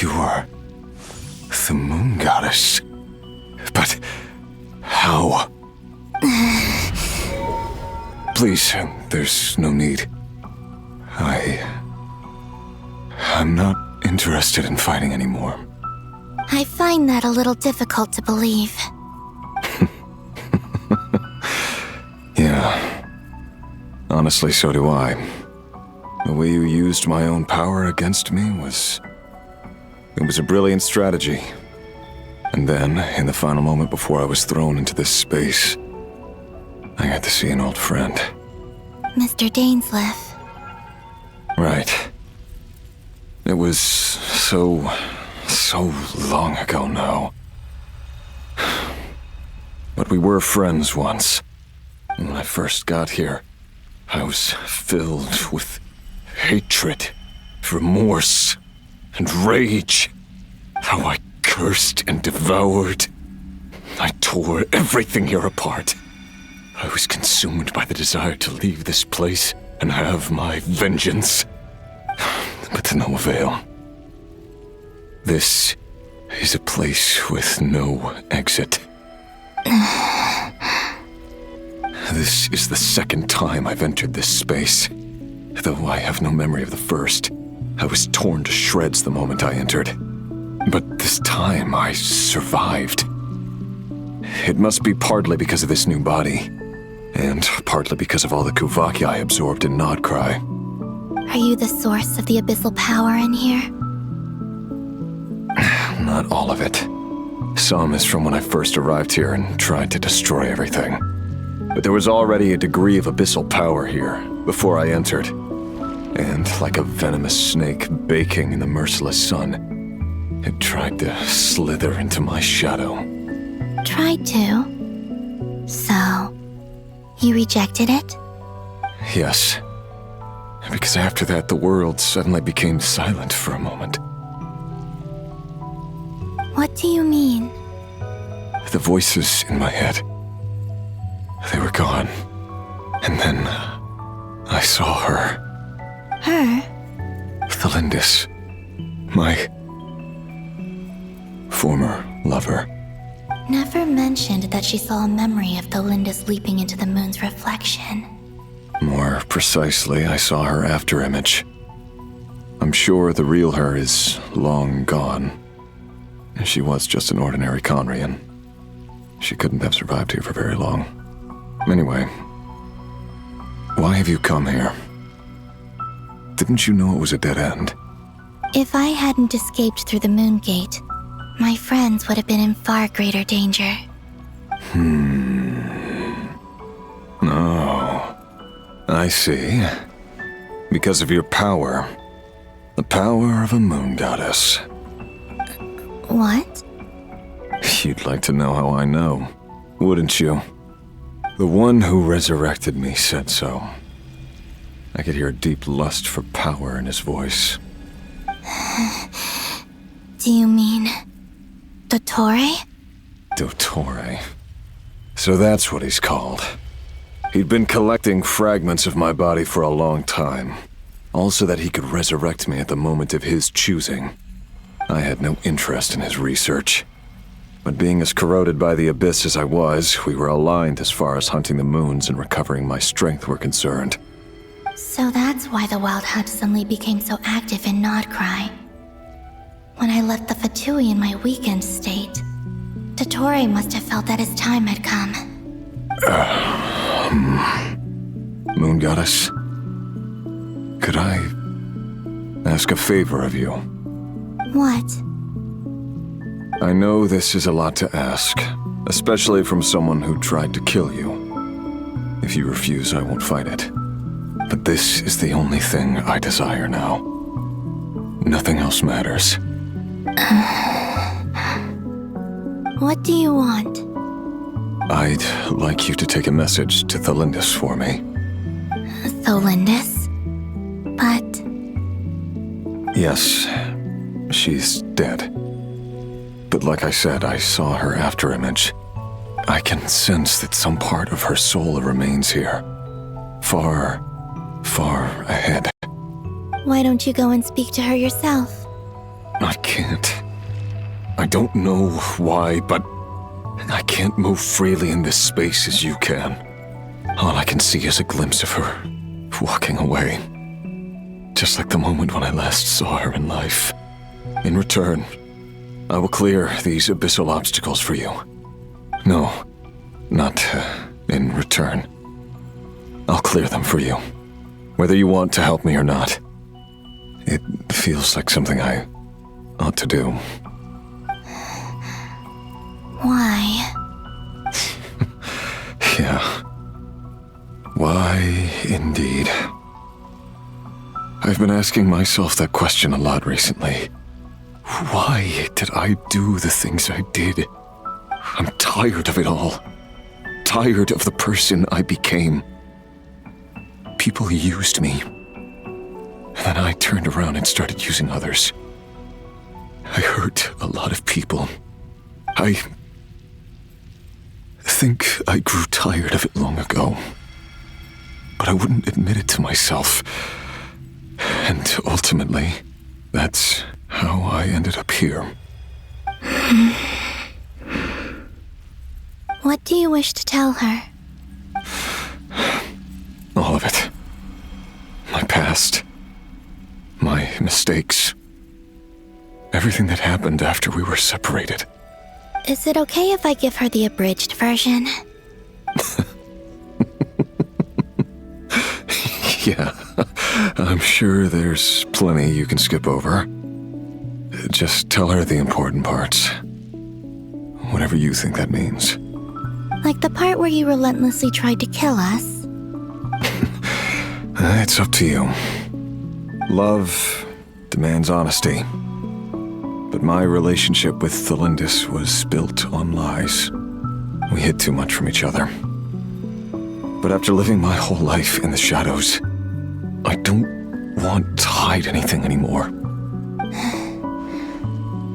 You are the moon goddess. But how? Please, there's no need. I'm not interested in fighting anymore. I find that a little difficult to believe. Yeah. Honestly, so do I. The way you used my own power against me was a brilliant strategy. And then, in the final moment before I was thrown into this space, I got to see an old friend. Mr. Dainsleif. Right. It was so long ago now. But we were friends once. And when I first got here, I was filled with hatred, remorse, and rage. How I cursed and devoured. I tore everything here apart. I was consumed by the desire to leave this place and have my vengeance. But to no avail. This is a place with no exit. This is the second time I've entered this space. Though I have no memory of the first. I was torn to shreds the moment I entered. But this time I survived. It must be partly because of this new body. And partly because of all the Kuvaki I absorbed in Nodcry. Are you the source of the abyssal power in here? Not all of it. Some is from when I first arrived here and tried to destroy everything. But there was already a degree of abyssal power here before I entered. And like a venomous snake baking in the merciless sun, it tried to slither into my shadow. Tried to? So, you rejected it? Yes. Because after that, the world suddenly became silent for a moment. What do you mean? The voices in my head, they were gone. And then I saw her. Her? Tholindis. My former lover. Never mentioned that she saw a memory of Tholindis leaping into the moon's reflection. More precisely, I saw her afterimage. I'm sure the real her is long gone. She was just an ordinary Conrian. She couldn't have survived here for very long. Anyway, why have you come here? Didn't you know it was a dead end? If I hadn't escaped through the moon gate, my friends would have been in far greater danger. Oh, I see. Because of your power. The power of a moon goddess. What? You'd like to know how I know, wouldn't you? The one who resurrected me said so. I could hear a deep lust for power in his voice. Do you mean... Dottore? Dottore. So that's what he's called. He'd been collecting fragments of my body for a long time. All so that he could resurrect me at the moment of his choosing. I had no interest in his research. But being as corroded by the abyss as I was, we were aligned as far as hunting the moons and recovering my strength were concerned. So that's why the Wild Hunt suddenly became so active in Nodcry. When I left the Fatui in my weakened state, Dottore must have felt that his time had come. Moon Goddess, could I ask a favor of you? What? I know this is a lot to ask, especially from someone who tried to kill you. If you refuse, I won't fight it. But this is the only thing I desire now. Nothing else matters. What do you want? I'd like you to take a message to Tholindis for me. Tholindis? But... Yes, she's dead. But like I said, I saw her afterimage. I can sense that some part of her soul remains here. Far ahead. Why don't you go and speak to her yourself? I can't. I don't know why, but I can't move freely in this space as you can. All I can see is a glimpse of her, walking away. Just like the moment when I last saw her in life. In return, I will clear these abyssal obstacles for you. No, not in return. I'll clear them for you, whether you want to help me or not. It feels like something I ought to do. Why? Yeah. Why, indeed. I've been asking myself that question a lot recently. Why did I do the things I did? I'm tired of it all. Tired of the person I became. People used me. And then I turned around and started using others. I hurt a lot of people. I think I grew tired of it long ago. But I wouldn't admit it to myself. And ultimately, that's how I ended up here. What do you wish to tell her? All of it. My past. My mistakes. Everything that happened after we were separated. Is it okay if I give her the abridged version? Yeah, I'm sure there's plenty you can skip over. Just tell her the important parts. Whatever you think that means. Like the part where you relentlessly tried to kill us? It's up to you. Love demands honesty. But my relationship with Tholindis was built on lies. We hid too much from each other. But after living my whole life in the shadows, I don't want to hide anything anymore.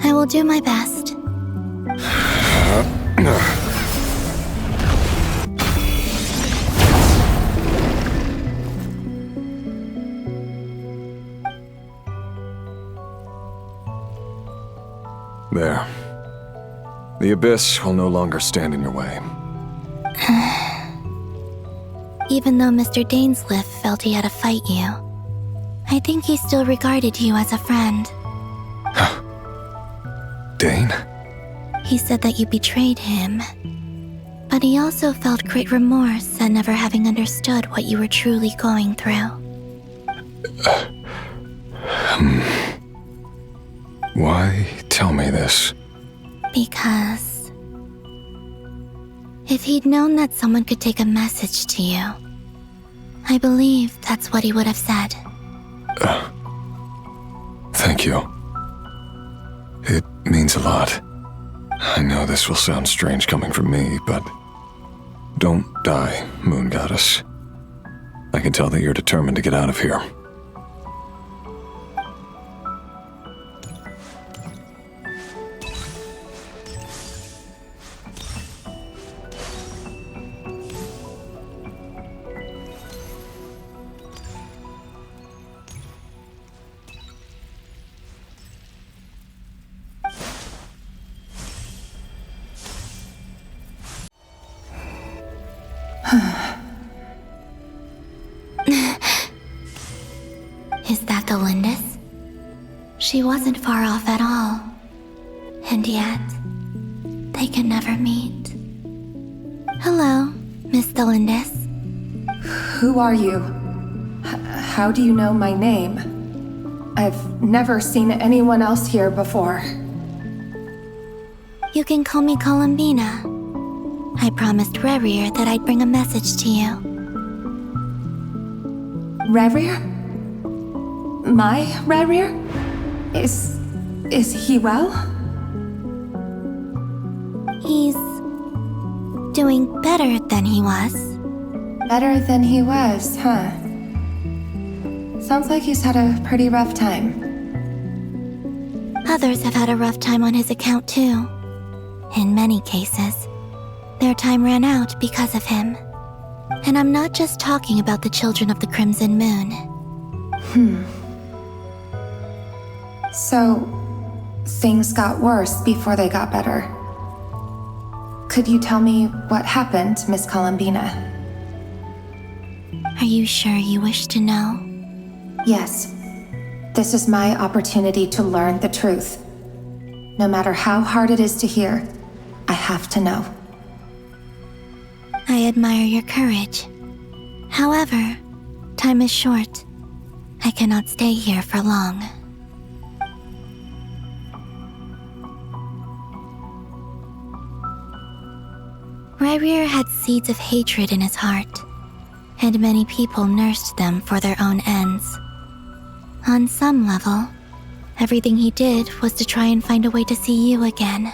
I will do my best. There. The abyss will no longer stand in your way. Even though Mr. Dainsleif felt he had to fight you, I think he still regarded you as a friend. Dane? He said that you betrayed him, but he also felt great remorse at never having understood what you were truly going through. Why tell me this? Because if he'd known that someone could take a message to you, I believe that's what he would have said. Thank you. It means a lot. I know this will sound strange coming from me, but don't die, Moon Goddess. I can tell that you're determined to get out of here. Is that Tholindis? She wasn't far off at all. And yet, they can never meet. Hello, Miss Tholindis. Who are you? How do you know my name? I've never seen anyone else here before. You can call me Columbina. I promised Rerir that I'd bring a message to you. Rerir? My Rerir? Is he well? He's doing better than he was. Better than he was, huh? Sounds like he's had a pretty rough time. Others have had a rough time on his account too. In many cases, their time ran out because of him. And I'm not just talking about the children of the Crimson Moon. So, things got worse before they got better. Could you tell me what happened, Miss Columbina? Are you sure you wish to know? Yes. This is my opportunity to learn the truth. No matter how hard it is to hear, I have to know. I admire your courage. However, time is short. I cannot stay here for long. Rerir had seeds of hatred in his heart, and many people nursed them for their own ends. On some level, everything he did was to try and find a way to see you again.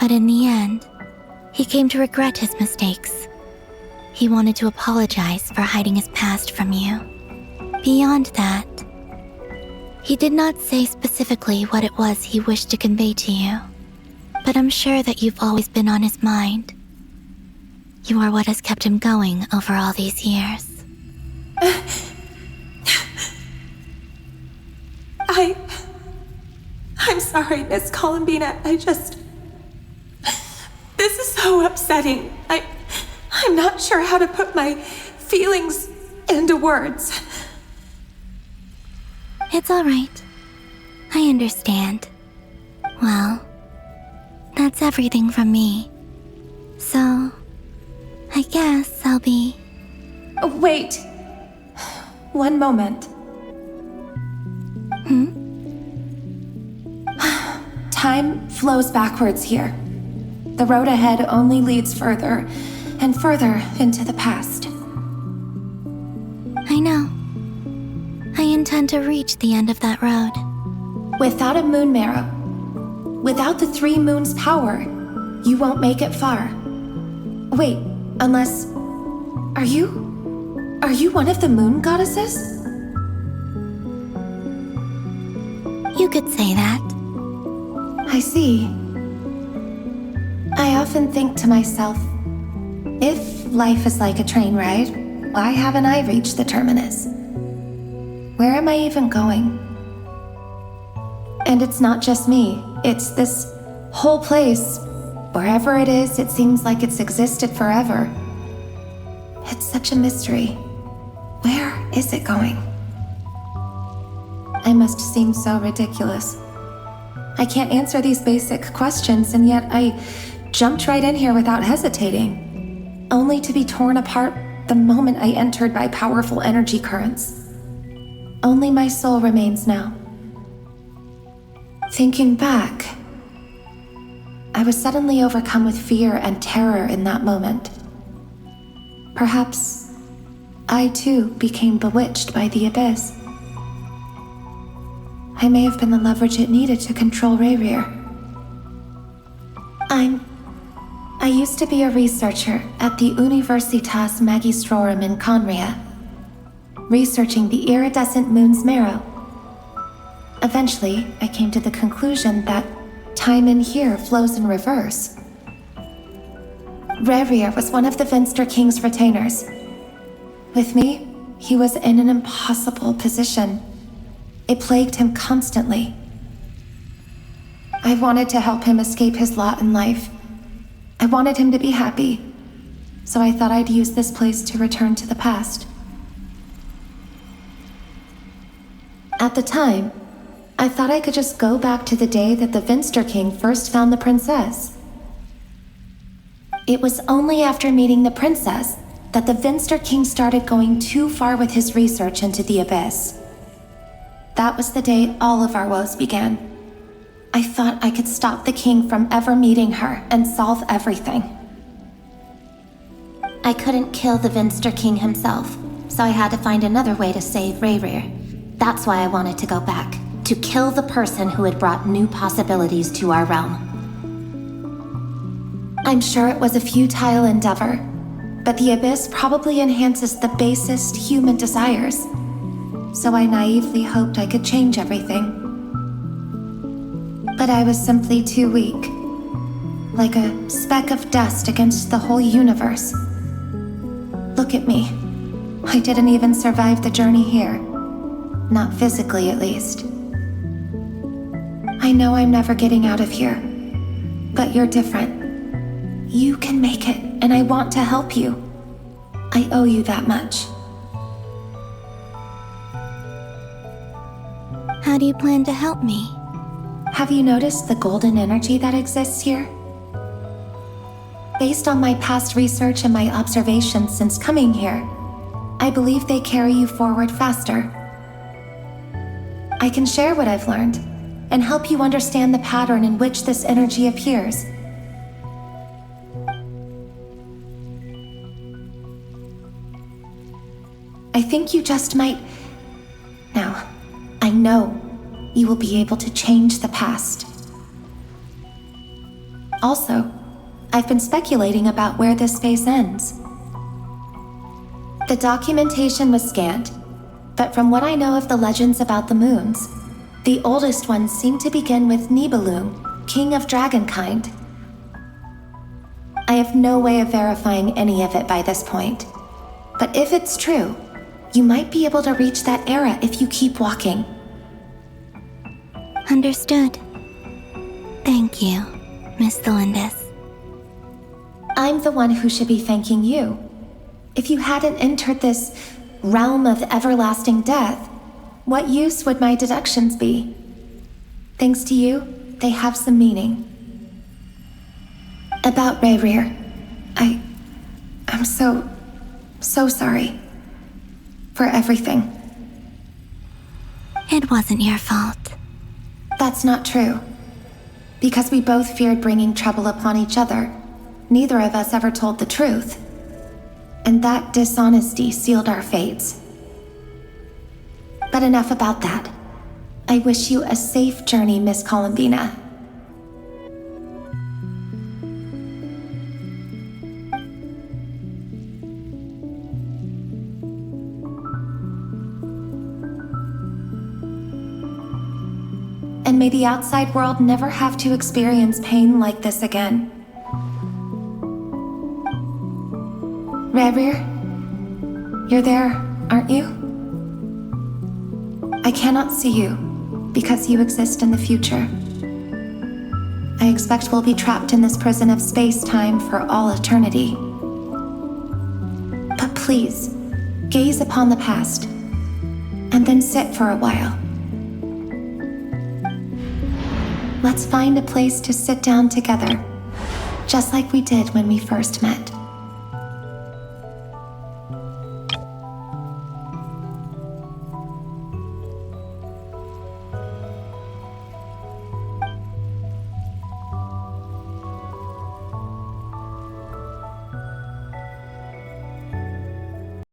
But in the end, he came to regret his mistakes. He wanted to apologize for hiding his past from you. Beyond that, he did not say specifically what it was he wished to convey to you, but I'm sure that you've always been on his mind. You are what has kept him going over all these years. I'm sorry, Miss Columbina. This is so upsetting. I'm not sure how to put my feelings into words. It's all right. I understand. Well, that's everything from me. So, I guess I'll be... Wait. One moment. Time flows backwards here. The road ahead only leads further and further into the past. I know. I intend to reach the end of that road. Without a moon marrow, without the 3 moons' power, you won't make it far. Wait, unless... Are you one of the moon goddesses? You could say that. I see. I often think to myself, if life is like a train ride, why haven't I reached the terminus? Where am I even going? And it's not just me, it's this whole place. Wherever it is, it seems like it's existed forever. It's such a mystery. Where is it going? I must seem so ridiculous. I can't answer these basic questions, and yet I jumped right in here without hesitating, only to be torn apart the moment I entered by powerful energy currents. Only my soul remains now. Thinking back, I was suddenly overcome with fear and terror in that moment. Perhaps I too became bewitched by the abyss. I may have been the leverage it needed to control Rerir. I used to be a researcher at the Universitas Magistrorum in Conria, researching the iridescent moon's marrow. Eventually, I came to the conclusion that time in here flows in reverse. Rerir was one of the Finster King's retainers. With me, he was in an impossible position. It plagued him constantly. I wanted to help him escape his lot in life. I wanted him to be happy, so I thought I'd use this place to return to the past. At the time, I thought I could just go back to the day that the Finster King first found the princess. It was only after meeting the princess that the Finster King started going too far with his research into the abyss. That was the day all of our woes began. I thought I could stop the king from ever meeting her and solve everything. I couldn't kill the Finster King himself, so I had to find another way to save Rerir. That's why I wanted to go back, to kill the person who had brought new possibilities to our realm. I'm sure it was a futile endeavor, but the abyss probably enhances the basest human desires. So I naively hoped I could change everything. But I was simply too weak, like a speck of dust against the whole universe. Look at me. I didn't even survive the journey here. Not physically, at least. I know I'm never getting out of here, but you're different. You can make it, and I want to help you. I owe you that much. How do you plan to help me? Have you noticed the golden energy that exists here? Based on my past research and my observations since coming here, I believe they carry you forward faster. I can share what I've learned and help you understand the pattern in which this energy appears. I think you just might... Now, I know you will be able to change the past. Also, I've been speculating about where this phase ends. The documentation was scanned, but from what I know of the legends about the moons, the oldest ones seem to begin with Nibelung, king of dragonkind. I have no way of verifying any of it by this point, but if it's true, you might be able to reach that era if you keep walking. Understood. Thank you, Miss Tholindis. I'm the one who should be thanking you. If you hadn't entered this realm of everlasting death, what use would my deductions be? Thanks to you, they have some meaning. About Rerir, I'm so sorry. For everything. It wasn't your fault. That's not true. Because we both feared bringing trouble upon each other, neither of us ever told the truth. And that dishonesty sealed our fates. But enough about that. I wish you a safe journey, Miss Columbina. And may the outside world never have to experience pain like this again. Rerir, you're there, aren't you? I cannot see you, because you exist in the future. I expect we'll be trapped in this prison of space-time for all eternity. But please, gaze upon the past, and then sit for a while. Let's find a place to sit down together, just like we did when we first met.